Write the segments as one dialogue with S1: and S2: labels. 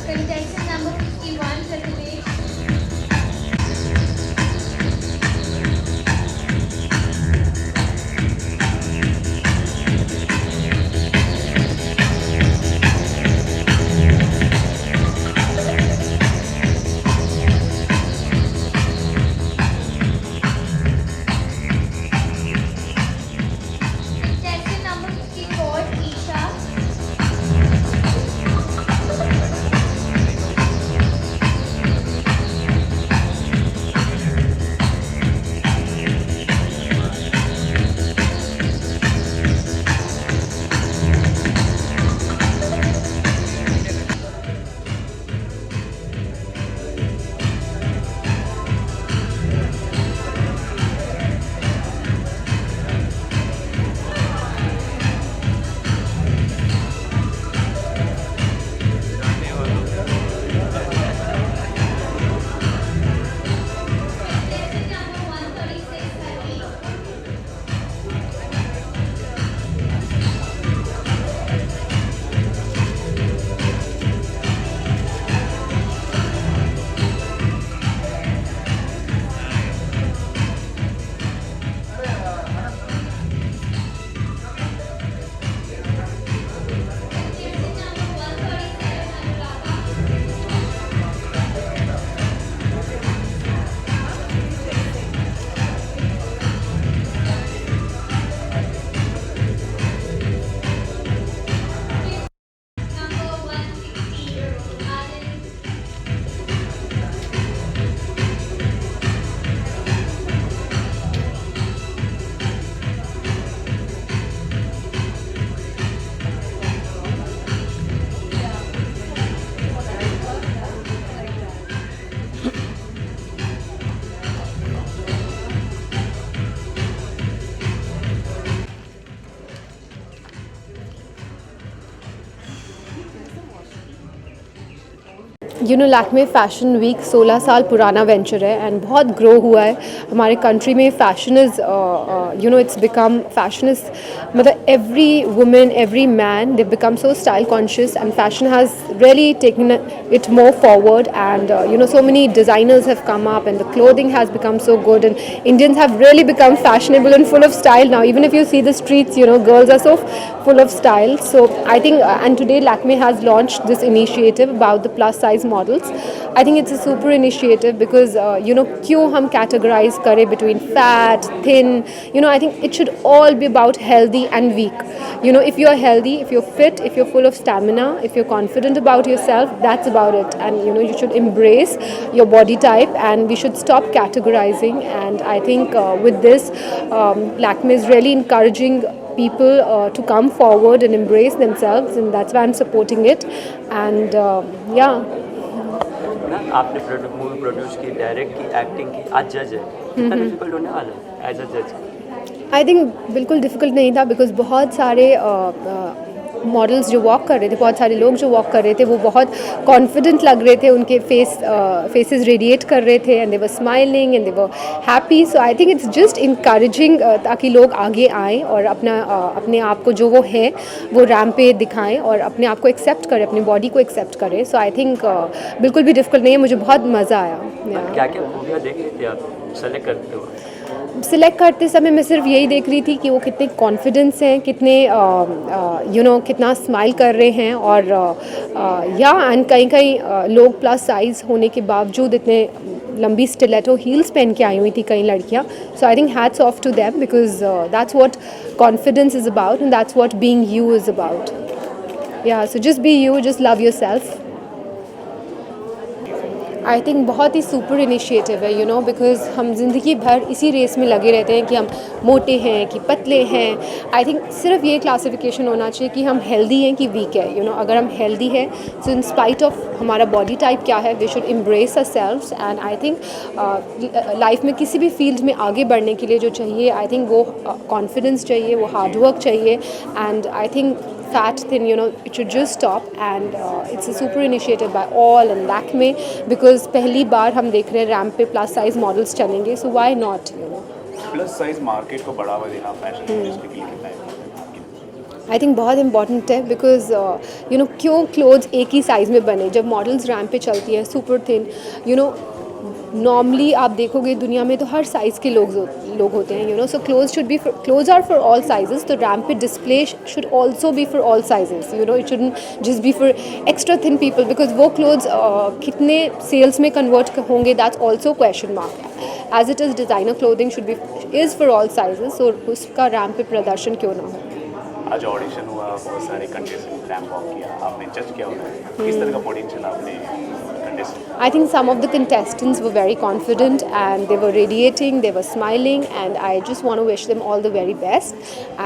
S1: Contestant number 51, Prativesh. Contestant number 54, Isha. Contestant number 136, Hari. Contestant number 137, Anuradha. Number 160, Anand.
S2: Lakme fashion week 16 साल पुराना venture है and बहुत grow हुआ है हमारे कंट्री में। Fashion is it's become fashion is मतलब every women every man they become so style conscious and fashion has really taken it more forward and so many designers have come up and the clothing has become so good and Indians have really become fashionable and full of style now. Even if you see the streets, girls are so full of style. So I think and today Lakme has launched this initiative about the plus size models. I think it's a super initiative because क्यों हम categorize करें between fat, thin. I think it should all be about healthy and weak. If you're healthy, if you're fit, if you're full of stamina, if you're confident about yourself, that's about it. And you should embrace your body type and we should stop categorizing. And I think with this, Lakme is really encouraging people to come forward and embrace themselves, and that's why I'm supporting it. And yeah.
S3: Ma'am आपने movie produce की, direct की, acting की, आज जज है, कितना difficult होने वाला है एज अ जज?
S2: आई थिंक बिल्कुल डिफ़िकल्ट नहीं था बिकॉज बहुत सारे मॉडल्स जो वॉक कर रहे थे, बहुत सारे लोग जो वॉक कर रहे थे वो बहुत कॉन्फिडेंट लग रहे थे, उनके फेसेस रेडिएट कर रहे थे and they were smiling and they were happy. So I think it's just encouraging ताकि लोग आगे आएँ और अपने आप को जो वो है वो रैम्प पे दिखाएं और अपने आप को एक्सेप्ट करें, अपनी बॉडी को एक्सेप्ट करें. सो आई थिंक बिल्कुल भी डिफ़िकल्ट नहीं है, मुझे बहुत मज़ा आया.
S3: क्या क्या खूबियाँ देख रहे थे आप सेलेक्ट करते हो?
S2: सिलेक्ट करते समय मैं सिर्फ यही देख रही थी कि वो कितने कॉन्फिडेंस हैं, कितने कितना स्माइल कर रहे हैं और एंड कहीं कहीं लोग प्लस साइज़ होने के बावजूद इतने लंबी स्टिलेटो हील्स पहन के आई हुई थी कई लड़कियाँ. So I think hats off to them because that's what confidence is about and that's what being you is about. So just be you, just love yourself. I think बहुत ही super initiative है because हम ज़िंदगी भर इसी race में लगे रहते हैं कि हम मोटे हैं कि पतले हैं. आई थिंक सिर्फ ये क्लासिफिकेशन होना चाहिए कि हम हेल्दी हैं कि वीक है. अगर हम हेल्दी है सो इन स्पाइट ऑफ हमारा बॉडी टाइप क्या है we should embrace ourselves. And I think life में किसी भी फील्ड में आगे बढ़ने के लिए जो चाहिए आई थिंक वो कॉन्फिडेंस चाहिए, वो हार्ड वर्क चाहिए. And I think fat, thin, it should just stop. And it's a super initiative by all and Lakme, because पहली बार हम देख रहे हैं रैम्प पे प्लस साइज मॉडल्स चलेंगे, so why not,
S4: plus size market को बढ़ावा देना फैशन इंडस्ट्री के लिए कितना इम्पोर्टेंट है?
S2: आई थिंक बहुत इंपॉर्टेंट है, बिकॉज क्यों क्लोथ्स एक ही साइज़ में बने? जब मॉडल्स रैम्प पे चलती हैं सुपर थिन, नॉर्मली आप देखोगे दुनिया में तो हर साइज़ के लोग होते हैं, so clothes are for all sizes, तो रैम्प पे display should also be for all sizes, it shouldn't just be for extra thin people, because वो क्लोथ्स कितने सेल्स में कन्वर्ट होंगे, दैट्स ऑल्सो क्वेश्चन मार्क है. As it is designer clothing should be is for all sizes, so उसका ramp पे प्रदर्शन क्यों ना हो.
S4: आज ऑडिशन हुआ, बहुत सारे कंटेस्टेंट रैंप वॉक किया, आपने जज किया होगा, किस तरह का पोटेंशियल आपने contestant?
S2: I think some of the contestants were very confident and they were radiating, they were smiling, and I just want to wish them all the very best.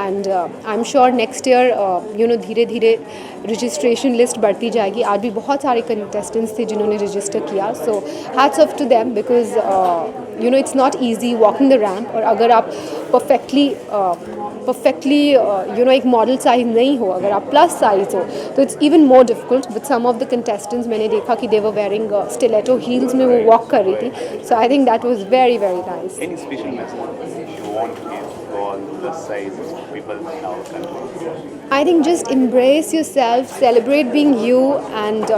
S2: And I'm sure next year, धीरे धीरे registration list बढ़ती जाएगी. आज भी बहुत सारे contestants थे जिन्होंने register किया. So hats off to them, because it's not easy walking the ramp. और अगर आप perfectly एक मॉडल साइज नहीं हो, अगर आप प्लस साइज हो, तो it's even more difficult. With some of the contestants मैंने देखा कि they were wearing stiletto heels में वो वॉक कर रही थी. So I think that was very very nice.
S4: Any special message you want to give to all plus size people in our country?
S2: I think just embrace yourself, celebrate being you, and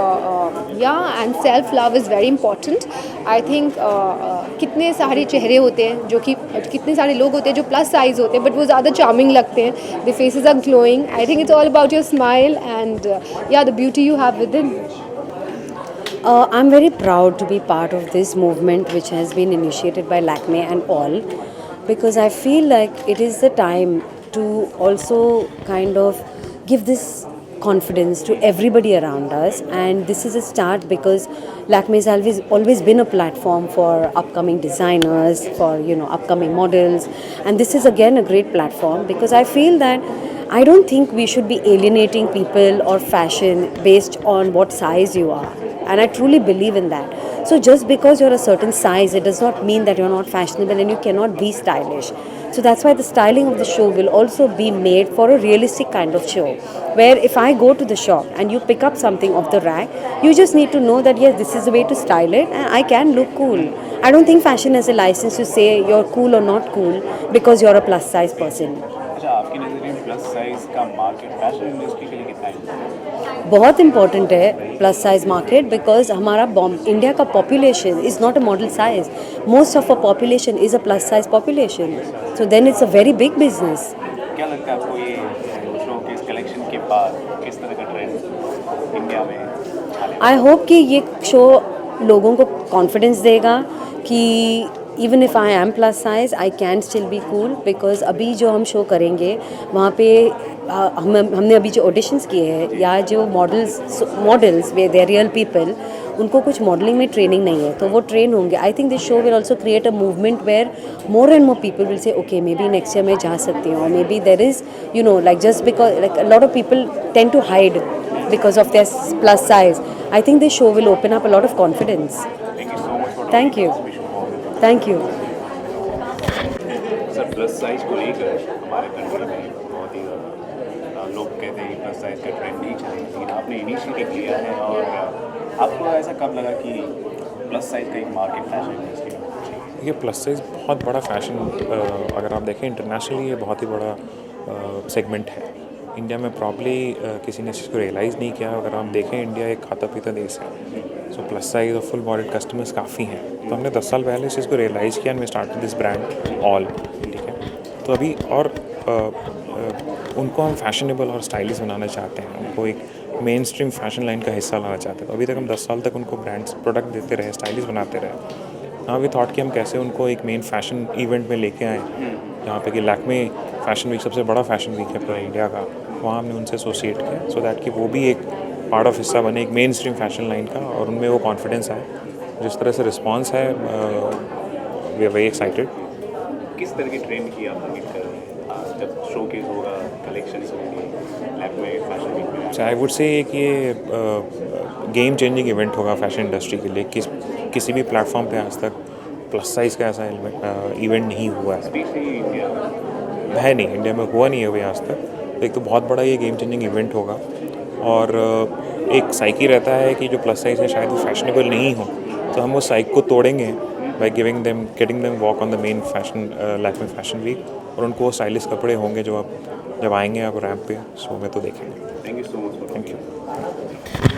S2: and self-love is very important. I think कितने सारे चेहरे होते हैं जो कि कितने सारे लोग होते हैं जो प्लस साइज होते हैं, बट वो ज़्यादा चार्मिंग लगते हैं. The faces are glowing. I think it's all about your smile and the beauty you have within.
S5: I'm very proud to be part of this movement which has been initiated by Lakme and all, because I feel like it is the time to also kind of give this confidence to everybody around us, and this is a start because Lakme has always been a platform for upcoming designers, for upcoming models, and this is again a great platform, because I feel that I don't think we should be alienating people or fashion based on what size you are, and I truly believe in that. So just because you're a certain size, it does not mean that you're not fashionable and you cannot be stylish. So that's why the styling of the show will also be made for a realistic kind of show, where if I go to the shop and you pick up something off the rack, you just need to know that yes, this is the way to style it and I can look cool. I don't think fashion has a license to say you're cool or not cool because you're a plus size person.
S4: अच्छा, आपकी नज़रिए में plus size का market fashion industry के लिए कितना है?
S5: बहुत इम्पॉर्टेंट है प्लस साइज मार्केट, बिकॉज हमारा इंडिया का population is not a model size. Most of a population is a plus size population, so then it's a very big business.
S4: क्या लगता है आपको ये शो के इस कलेक्शन के बाद किस तरह का ट्रेंड इंडिया में आने वाला है?
S5: आई होप कि ये शो लोगों को कॉन्फिडेंस देगा कि even if I am plus size I can still be cool, because अभी जो हम शो करेंगे वहाँ पे हमने अभी जो ऑडिशंस किए हैं या जो मॉडल्स वे दे रियल पीपल, उनको कुछ मॉडलिंग में ट्रेनिंग नहीं है तो वो ट्रेन होंगे. I think this show will also create a movement where more and more people will say okay maybe next year मैं जा सकती हूँ, maybe there is like just because like a lot of people tend to hide because of their plus size. I think this show will open up a lot of confidence.
S4: Thank you so much for
S5: Thank you.
S4: Wish you all the best.
S5: Thank you.
S4: Sir plus size को लेकर हमारे country में बहुत ही ज़्यादा लोग कहते हैं plus size का ट्रेंड नहीं चलेगा, लेकिन आपने इनिशिएटिव लिया है और आपको ऐसा कब लगा कि प्लस साइज का एक मार्केट फैशन इंडस्ट्री में?
S6: ये प्लस साइज़ बहुत बड़ा फैशन अगर आप देखें इंटरनेशनली ये बहुत ही बड़ा सेगमेंट है. इंडिया में प्रॉब्ली किसी ने इस चीज़ को रियलाइज़ नहीं किया. अगर आप देखें इंडिया एक खाता पीता देश है, सो प्लस साइज और फुल बॉडीड कस्टमर्स काफ़ी हैं. तो हमने 10 साल पहले इस चीज़ को रियलाइज़ किया and we started this brand all. ठीक है, तो अभी और उनको हम फैशनेबल और स्टाइलिश बनाना चाहते हैं, उनको एक मेन स्ट्रीम फैशन लाइन का हिस्सा लाना चाहते हैं. तो अभी तक हम 10 साल तक उनको ब्रांड्स प्रोडक्ट देते रहे, स्टाइलिश बनाते रहे. नाउ वी थॉट कि हम कैसे उनको एक मेन फैशन इवेंट में लेके आएँ, जहाँ पे कि लैक्मे फैशन वीक सबसे बड़ा फैशन वीक है पूरा इंडिया का. वहाँ हमने उनसे एसोसिएट किया सो दैट कि वो भी एक पार्ट ऑफ हिस्सा बने एक मेन स्ट्रीम फैशन लाइन का, और उनमें वो कॉन्फिडेंस आए. जिस तरह से रिस्पॉन्स है वी आर वेरी एक्साइटेड.
S4: किस तरह की ट्रेंड की आप उम्मीद कर रहे हैं जब शोकेस होगा, कलेक्शंस होंगे लैक्मे फैशन वीक में?
S6: आई वुड से कि ये गेम चेंजिंग इवेंट होगा फैशन इंडस्ट्री के लिए. किसी भी प्लेटफॉर्म पे आज तक प्लस साइज़ का ऐसा इवेंट नहीं हुआ है.
S4: स्पेशली इंडिया
S6: है नहीं, इंडिया में हुआ नहीं है अभी आज तक. तो एक तो बहुत बड़ा ये गेम चेंजिंग इवेंट होगा, और एक साइकी रहता है कि जो प्लस साइज है शायद वो फैशनेबल नहीं हो, तो हम उस साइक को तोड़ेंगे by getting them walk on the main fashion Lakme fashion week, और उनको स्टाइलिश कपड़े होंगे जो आप जब आएंगे आप रैंप पे, शो में तो देखेंगे।
S4: Thank you so much for
S6: thank you.